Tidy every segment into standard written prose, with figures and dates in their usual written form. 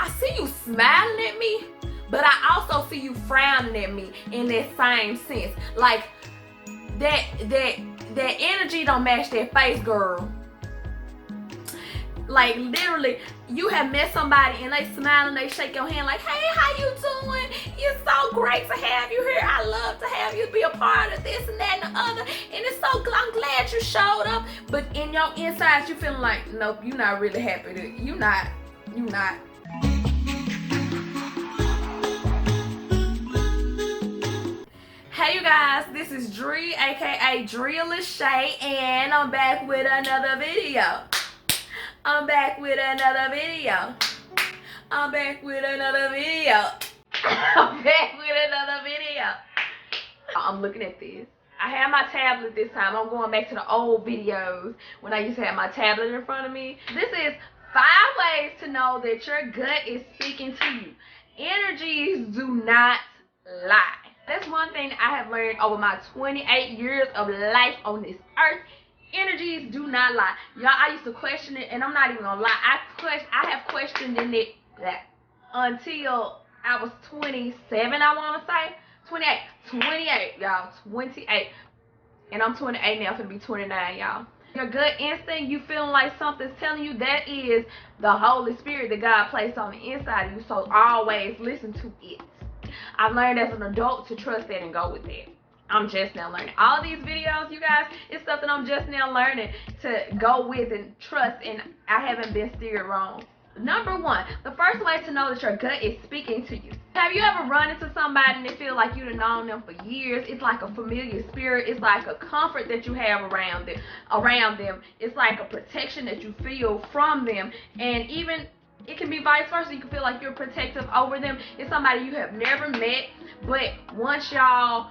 I see you smiling at me, but I also see you frowning at me in that same sense. Like that energy don't match that face, girl. Like literally, you have met somebody and they smile and they shake your hand like, hey, how you doing? It's so great to have you here. I love to have you be a part of this and that and the other. And it's so, I'm glad you showed up. But in your insides, you feeling like, nope, you're not really happy. You not. Hey you guys, this is Dree, aka Dree Lachey, and I'm back with another video. I'm back with another video. I'm looking at this. I have my tablet this time. I'm going back to the old videos when I used to have my tablet in front of me. This is 5 ways to know that your gut is speaking to you. Energies do not lie. That's one thing I have learned over my 28 years of life on this earth. Energies do not lie. Y'all, I used to question it, and I'm not even gonna lie. I have questioned it until I was 27, I want to say. 28, y'all. 28. And I'm 28 now, finna be 29, y'all. Your gut instinct, you feeling like something's telling you, that is the Holy Spirit that God placed on the inside of you. So always listen to it. I've learned as an adult to trust that and go with that. I'm just now learning. All these videos, you guys, it's stuff that I'm just now learning to go with and trust, and I haven't been steered wrong. Number 1, the first way to know that your gut is speaking to you. Have you ever run into somebody and they feel like you've known them for years? It's like a familiar spirit. It's like a comfort that you have around them. It's like a protection that you feel from them. And even it can be vice versa. You can feel like you're protective over them. It's somebody you have never met, but once y'all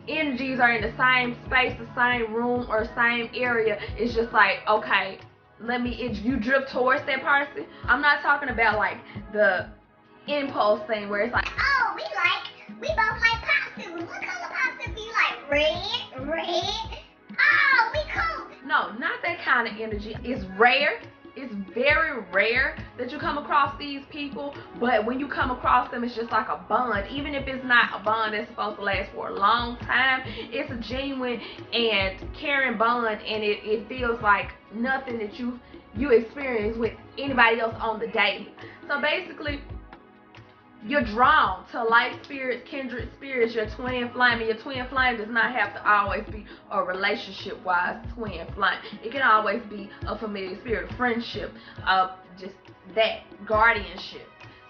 energies are in the same space, the same room, or same area, it's just like, okay, you drift towards that person. I'm not talking about like the impulse thing where it's like, oh, we both like popsicles. What color popsicle you like? Red. Oh, we cool. No, not that kind of energy. It's rare. It's very rare that you come across these people, but when you come across them, it's just like a bond. Even if it's not a bond that's supposed to last for a long time, it's a genuine and caring bond, and it feels like nothing that you experience with anybody else on the daily. So basically, you're drawn to like spirits, kindred spirits, your twin flame. And your twin flame does not have to always be a relationship-wise twin flame. It can always be a familiar spirit, friendship, just that, guardianship.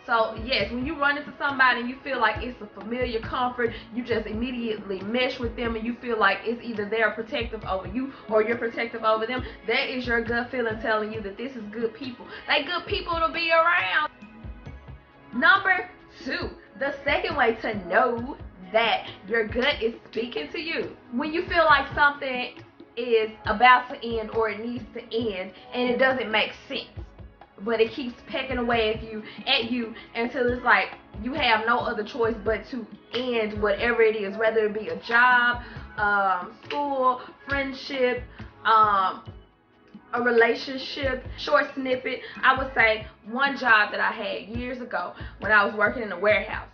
So yes, when you run into somebody and you feel like it's a familiar comfort, you just immediately mesh with them and you feel like it's either they're protective over you or you're protective over them. That is your gut feeling telling you that this is good people. They good people to be around. Number 2, the second way to know that your gut is speaking to you. When you feel like something is about to end or it needs to end and it doesn't make sense, but it keeps pecking away at you until it's like you have no other choice but to end whatever it is, whether it be a job, school, friendship, a relationship. Short snippet, I would say one job that I had years ago when I was working in a warehouse.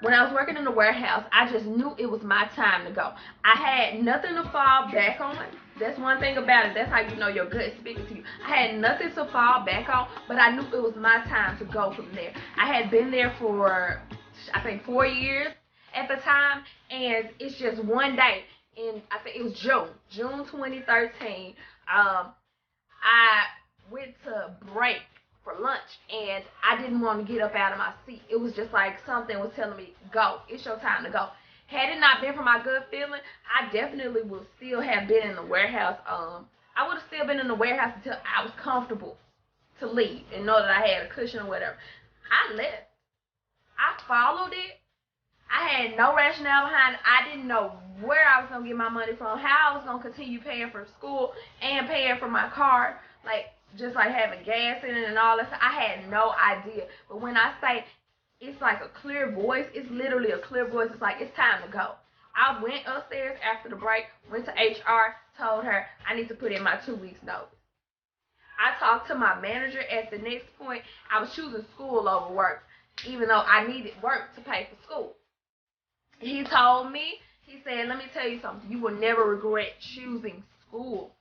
When I was working in the warehouse, I just knew it was my time to go. I had nothing to fall back on. That's one thing about it. That's how you know your gut is speaking to you. I had nothing to fall back on, but I knew it was my time to go from there. I had been there for, I think, 4 years at the time, and it's just one day. I think it was June 2013. I went to break for lunch and I didn't want to get up out of my seat. It was just like something was telling me, go, it's your time to go. Had it not been for my gut feeling, I definitely would still have been in the warehouse. I would have still been in the warehouse until I was comfortable to leave and know that I had a cushion or whatever. I left. I followed it. I had no rationale behind it. I didn't know where I was going to get my money from, how I was going to continue paying for school and paying for my car, like just like having gas in it and all that. I had no idea. But when I say it's like a clear voice, it's literally a clear voice. It's like, it's time to go. I went upstairs after the break, went to HR, told her I need to put in my 2 weeks notice. I talked to my manager at the next point. I was choosing school over work, even though I needed work to pay for school. He told me, he said, let me tell you something. You will never regret choosing school.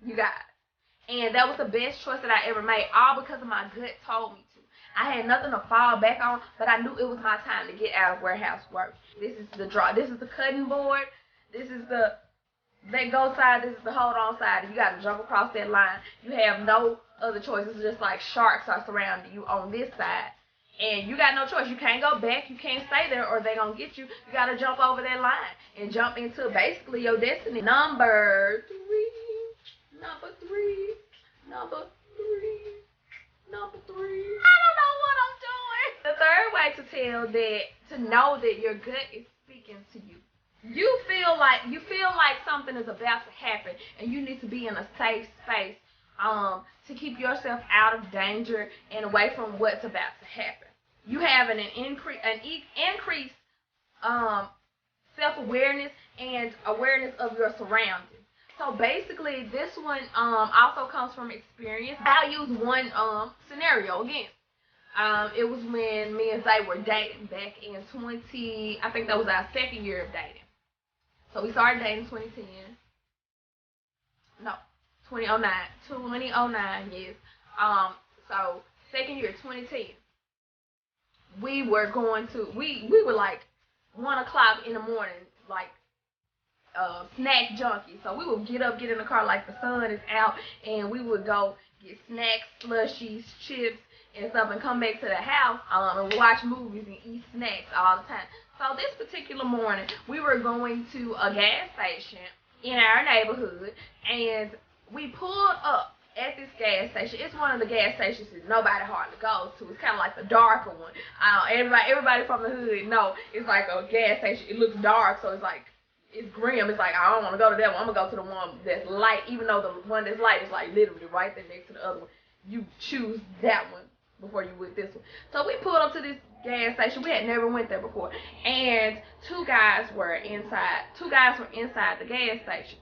You guys. And that was the best choice that I ever made, all because of my gut told me to. I had nothing to fall back on, but I knew it was my time to get out of warehouse work. This is the draw. This is the cutting board. This is the let go side. This is the hold on side. You got to jump across that line. You have no other choice. It's just like sharks are surrounding you on this side. And you got no choice. You can't go back. You can't stay there or they're going to get you. You got to jump over that line and jump into basically your destiny. Number three. I don't know what I'm doing. The third way to know that your gut is speaking to you. You feel like something is about to happen and you need to be in a safe space to keep yourself out of danger and away from what's about to happen. You have an increased self-awareness and awareness of your surroundings. So basically, this one also comes from experience. I'll use one scenario again. It was when me and Zay were dating back in I think that was our second year of dating. So we started dating in 2010. No, 2009. 2009, yes. So second year, 2010. We were like 1 o'clock in the morning, like snack junkies. So we would get in the car like the sun is out, and we would go get snacks, slushies, chips, and stuff, and come back to the house and watch movies and eat snacks all the time. So this particular morning, we were going to a gas station in our neighborhood, and we pulled up at this gas station. It's one of the gas stations that nobody hardly goes to. It's kind of like the darker one. Everybody from the hood know it's like a gas station. It looks dark, so it's like, it's grim. It's like, I don't want to go to that one. I'm going to go to the one that's light, even though the one that's light is like literally right there next to the other one. You choose that one before you would this one. So we pulled up to this gas station. We had never went there before. And two guys were inside the gas station.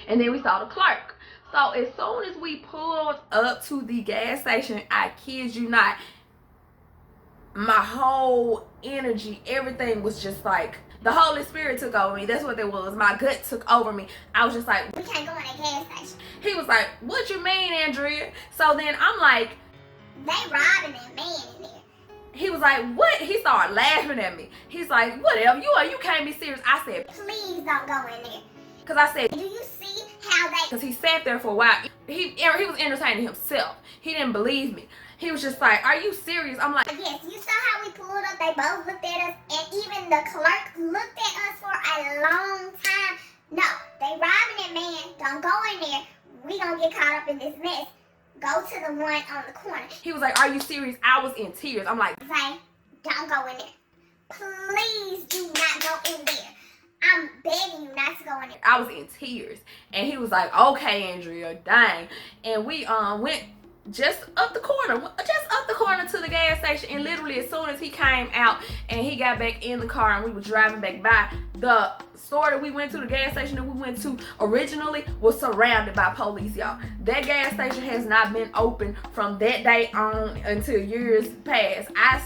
And then we saw the clerk. So as soon as we pulled up to the gas station, I kid you not, my whole energy, everything was just like, the Holy Spirit took over me. That's what it was. My gut took over me. I was just like, we can't go in that gas station. He was like, what you mean, Andrea? So then I'm like, they robbing that man in there. He was like, what? He started laughing at me. He's like, whatever, you can't be serious. I said, please don't go in there. Because I said, do you see how they... Because he sat there for a while. He was entertaining himself. He didn't believe me. He was just like, are you serious? I'm like, yes, you saw how we pulled up. They both looked at us, and even the clerk looked at us for a long time. No, they robbing that man. Don't go in there. We gonna get caught up in this mess. Go to the one on the corner. He was like, are you serious? I was in tears. I'm like, Zay, don't go in there. Please do not go in there. I'm begging you not to go in there. I was in tears. And he was like, okay, Andrea, dang. And we went just up the corner to the gas station, and literally as soon as he came out and he got back in the car and we were driving back by, the store that we went to, the gas station that we went to originally, was surrounded by police, y'all. That gas station has not been open from that day on until years past. I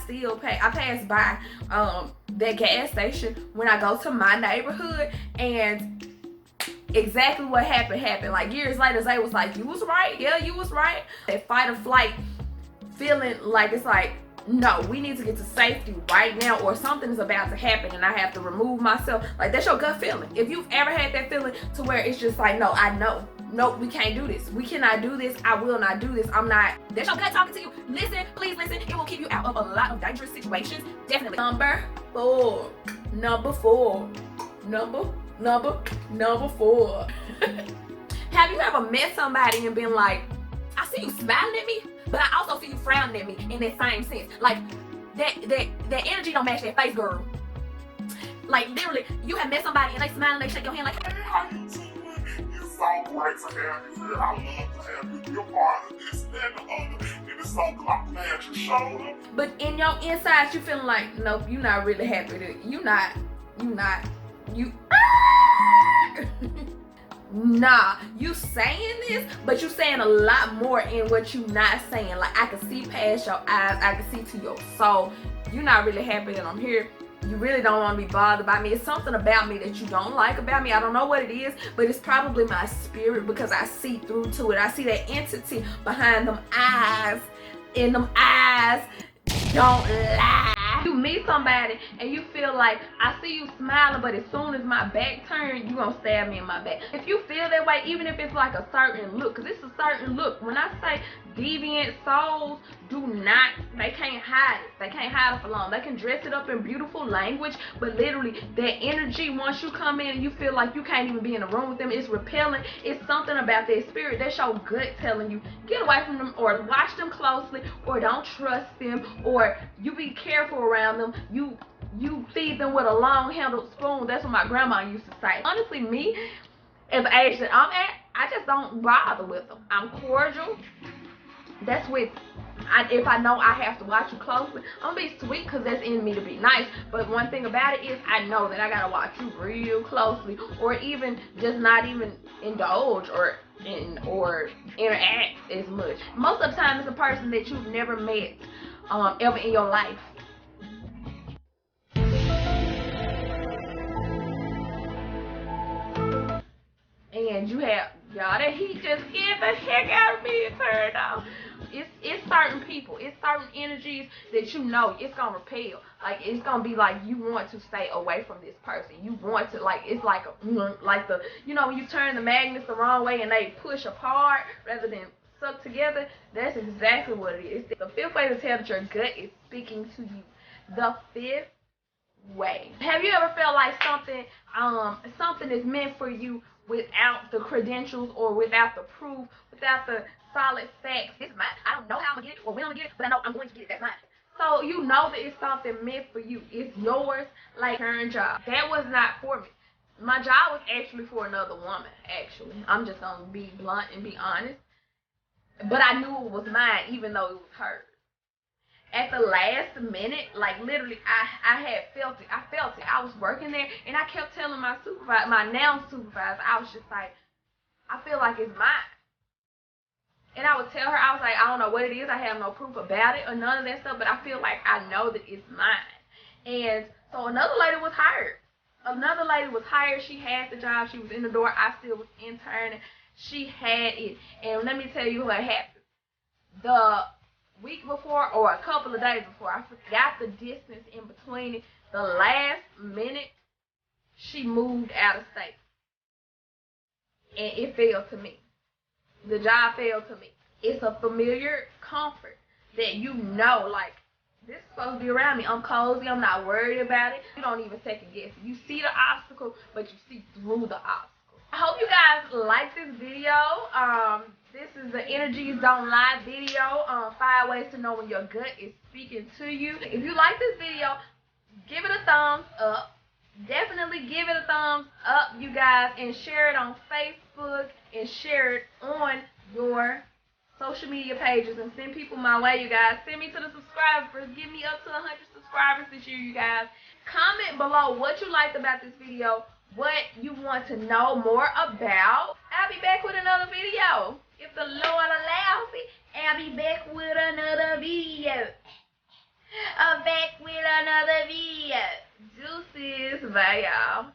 pass by that gas station when I go to my neighborhood, and exactly what happened. Like years later, Zay was like, you was right. Yeah, you was right. That fight or flight feeling, like it's like, no, we need to get to safety right now, or something is about to happen and I have to remove myself. Like, that's your gut feeling. If you've ever had that feeling to where it's just like, no, I know. No, we can't do this. We cannot do this. I will not do this. I'm not. That's your gut talking to you. Listen, please listen. It will keep you out of a lot of dangerous situations. Definitely. Number four. Have you ever met somebody and been like, I see you smiling at me, but I also see you frowning at me in that same sense? Like, that energy don't match that face, girl. Like, literally, you have met somebody and they smile and they shake your hand like, hey, how you doing? It's so great to have you here. I love to have you be a part of this and the other. And it's so glad you showed up. But in your inside, you feeling like, nope, you're not really happy. Nah, you saying this, but you saying a lot more in what you not saying. Like, I can see past your eyes, I can see to your soul. You're not really happy that I'm here. You really don't want to be bothered by me. It's something about me that you don't like about me. I don't know what it is, but it's probably my spirit, because I see through to it. I see that entity behind them eyes, and them eyes don't lie. You meet somebody and you feel like, I see you smiling, but as soon as my back turns, you gonna stab me in my back. If you feel that way, even if it's like a certain look, because it's a certain look. When I say deviant souls do not, they can't hide it. They can't hide it for long. They can dress it up in beautiful language, but literally that energy, once you come in and you feel like you can't even be in a room with them, it's repelling. It's something about their spirit. That's your gut telling you, get away from them, or watch them closely, or don't trust them, or you be careful around them. You feed them with a long-handled spoon. That's what my grandma used to say. Honestly, me, at the age that I'm at, I just don't bother with them. I'm cordial. That's with, if I know I have to watch you closely, I'm gonna be sweet because that's in me to be nice. But one thing about it is, I know that I gotta watch you real closely, or even just not even indulge or interact as much. Most of the time, it's a person that you've never met ever in your life. And you have, y'all, that heat just get the heck out of me and turn off. It's certain people, it's certain energies that you know it's gonna repel. Like, it's gonna be like you want to stay away from this person. You want to, like, it's like like the, when you turn the magnets the wrong way and they push apart rather than stuck together. That's exactly what it is. The fifth way to tell that your gut is speaking to you. The fifth way. Have you ever felt like something is meant for you without the credentials, or without the proof, without the solid facts? It's mine. I don't know how I'm gonna get it, or when I'm gonna get it, but I know I'm going to get it. That's mine. So you know that it's something meant for you. It's yours. Like current job, that was not for me. My job was actually for another woman. Actually, I'm just gonna be blunt and be honest. But I knew it was mine, even though it was hers. At the last minute, like literally, I had felt it. I felt it. I was working there, and I kept telling my supervisor, my now supervisor, I was just like, I feel like it's mine. And I would tell her, I was like, I don't know what it is. I have no proof about it or none of that stuff, but I feel like I know that it's mine. And so another lady was hired. She had the job. She was in the door. I still was interning. She had it. And let me tell you what happened. The week before, or a couple of days before, I forgot the distance in between it. The last minute, she moved out of state. And it fell to me. The job fell to me. It's a familiar comfort that like, this is supposed to be around me. I'm cozy. I'm not worried about it. You don't even second guess it. You see the obstacle, but you see through the obstacle. I hope you guys like this video. This is the Energies Don't Lie video. 5 ways to know when your gut is speaking to you. If you like this video, give it a thumbs up. Definitely give it a thumbs up, you guys, and share it on Facebook, and share it on your social media pages, and send people my way, you guys. Send me to the subscribers. Give me up to 100 subscribers this year, you guys. Comment below what you liked about this video, what you want to know more about. I'll be back with another video. If the Lord allows it, I'll be back with another video. I'm back with another video. Deuces. Bye, y'all.